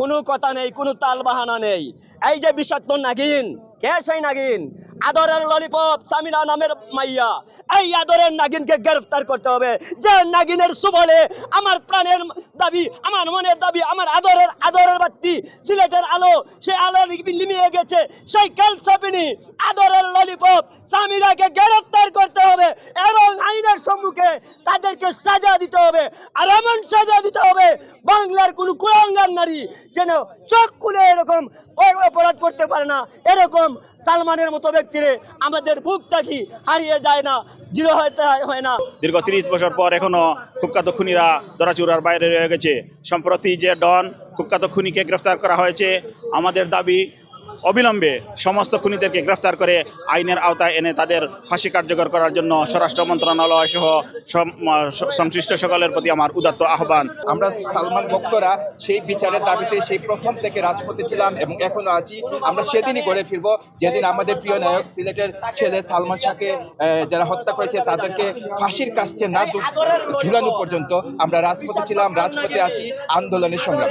কোনো কথা নেই, কোনো তাল বাহানা নেই। এই যে বিষাক্ত নাগিন, কে সেই নাগিন? আদরের ললিপপ সামিরা নামের মাইয়া, এই আদরের নাগিনকে গ্রেফতার করতে হবে। যে নাগিনের সুবলে আমার প্রাণের দাবি, আমার মনের দাবি, আমার আদরের বাতি, সিলেটের আলো, সে আলো লিমিয়ে গেছে। সেই কালসাপিনী আদরের ললিপপ সামিরাকে গ্রেফতার করতে হবে এবং আইনের সম্মুখে তাদেরকে সাজা দিতে হবে। আর এমন সাজা দিতে হবে বাংলার কোনো কুলাঙ্গার নারী যেন চোখ খুলে এরকম অপরাধ করতে পারে না। এরকম সালমানের মতো ব্যক্তিরে আমাদের বুকটা কি হারিয়ে যায় না, জিরো হয় না। দীর্ঘ ৩০ বছর পর এখনো কুখ্যাত খুনিরা দরাচুরার বাইরে রয়ে গেছে। সম্প্রতি যে ডন কুখ্যাত খুনিকে গ্রেফতার করা হয়েছে, আমাদের দাবি অবিলম্বে সমস্ত খুনিদেরকে গ্রেফতার করে আইনের আওতায় এনে তাদের ফাঁসি কার্যকর করার জন্য স্বরাষ্ট্র মন্ত্রণালয় সহ সংশ্লিষ্ট সকলের প্রতি আমার উদাত্ত আহ্বান। আমরা সালমান ভক্তরা সেই বিচারের দাবিতে সেই প্রথম থেকে রাজপথে ছিলাম এবং এখনো আছি। আমরা সেদিনই ঘুরে ফিরবো যেদিন আমাদের প্রিয় নায়ক সিলেটের ছেলে সালমান শাহকে যারা হত্যা করেছে তাদেরকে ফাঁসির কাস্টে না ঝুলানো পর্যন্ত আমরা রাজপথে ছিলাম, রাজপথে আছি, আন্দোলনের সংগ্রাম।